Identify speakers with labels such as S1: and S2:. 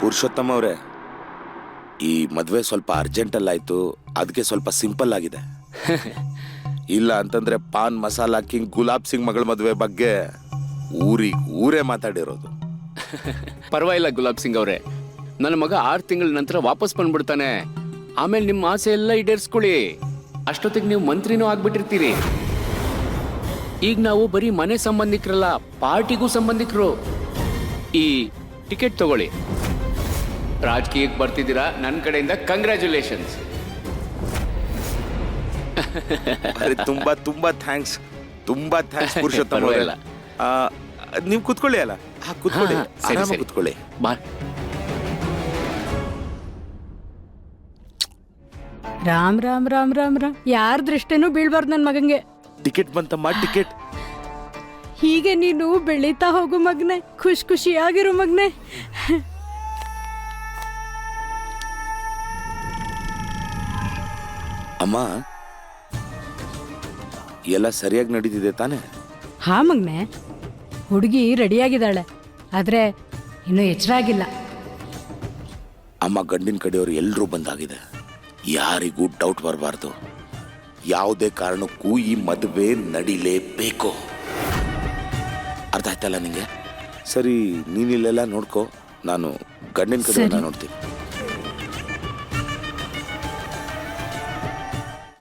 S1: ಪುರುಷೋತ್ತಮ ಅವರೇ, ಈ ಮದುವೆ ಸ್ವಲ್ಪ ಅರ್ಜೆಂಟಲ್ಲಿ ಆಯ್ತು, ಅದಕ್ಕೆ ಸ್ವಲ್ಪ ಸಿಂಪಲ್ ಆಗಿದೆ. ಇಲ್ಲ ಅಂತಂದ್ರೆ ಪಾನ್ ಮಸಾಲಾ ಕಿಂಗ್ ಗುಲಾಬ್ ಸಿಂಗ್ ಮಗಳ ಮದುವೆ ಬಗ್ಗೆ ಊರೇ ಮಾತಾಡಿರೋದು.
S2: ಪರವಾಗಿಲ್ಲ ಗುಲಾಬ್ ಸಿಂಗ್ ಅವರೇ, ನನ್ನ ಮಗ 6 ತಿಂಗಳ ನಂತರ ವಾಪಸ್ ಬಂದ್ಬಿಡ್ತಾನೆ. ಆಮೇಲೆ ನಿಮ್ಮ ಆಸೆ ಎಲ್ಲ ಈಡೇರಿಸ್ಕೊಳ್ಳಿ. ಅಷ್ಟೊತ್ತಿಗೆ ನೀವು ಮಂತ್ರಿನೂ ಆಗ್ಬಿಟ್ಟಿರ್ತೀರಿ. ಈಗ ನಾವು ಬರೀ ಮನೆ ಸಂಬಂಧಿಕರಲ್ಲ, ಪಾರ್ಟಿಗೂ ಸಂಬಂಧಿಕರು. ಈ ಟಿಕೆಟ್ ತಗೊಳ್ಳಿ. ರಾಜಕೀಯಕ್ಕೆ ಬರ್ತಿದ್ದೀರಾ, ನನ್ನ ಕಡೆಯಿಂದ ಕಂಗ್ರ್ಯಾಚುಲೇಷನ್ಸ್.
S1: ತುಂಬಾ ತುಂಬಾ ಥ್ಯಾಂಕ್ಸ್, ತುಂಬಾ ಥ್ಯಾಂಕ್ಸ್ ಪುರುಷೋತ್ತಮ ಅವರೇ. ನೀವು ಕುತ್ಕೊಳ್ಳಿ. ಅಲ್ಲ ಕುತ್ಕೊಳ್ಳಿ, ಆರಾಮಾಗಿ ಕುತ್ಕೊಳ್ಳಿ.
S2: ಬಾ.
S3: ರಾಮ್ ರಾಮ್ ರಾಮ್ ರಾಮ್ ರಾಮ್. ಯಾರ ದೃಷ್ಟಿನೂ ಬೀಳ್ಬಾರ್ದು ನನ್ ಮಗಂಗೆ.
S1: ಟಿಕೆಟ್ ಬಂತಮ್ಮ, ಟಿಕೆಟ್.
S3: ಹೀಗೆ ನೀನು ಬೆಳೀತಾ ಹೋಗು ಮಗ್ನೆ, ಖುಷಿಯಾಗಿರು ಮಗ್ನೆ.
S1: ಅಮ್ಮ, ಎಲ್ಲ ಸರಿಯಾಗಿ ನಡೀತಿದೆ ತಾನೆ?
S3: ಹಾ ಮಗ್ನೆ, ಹುಡುಗಿ ರೆಡಿಯಾಗಿದ್ದಾಳೆ, ಆದ್ರೆ ಇನ್ನೂ ಎಚ್ಚರ ಆಗಿಲ್ಲ.
S1: ಅಮ್ಮ, ಗಂಡಿನ ಕಡೆಯವರು ಎಲ್ಲರೂ ಬಂದಾಗಿದೆ. ಯಾರಿಗೂ ಡೌಟ್ ಬರಬಾರ್ದು. ಯಾವುದೇ ಕಾರಣಕ್ಕೂ ಈ ಮದುವೆ ನಡಿಲೇಬೇಕು. ಅರ್ಥ ಆಯ್ತಲ್ಲ ನಿಂಗೆ? ಸರಿ, ನೀನಿಲ್ಲೆಲ್ಲ ನೋಡ್ಕೋ, ನಾನು ಗಂಡಿನ ಕಡೆ ನೋಡ್ತೀನಿ.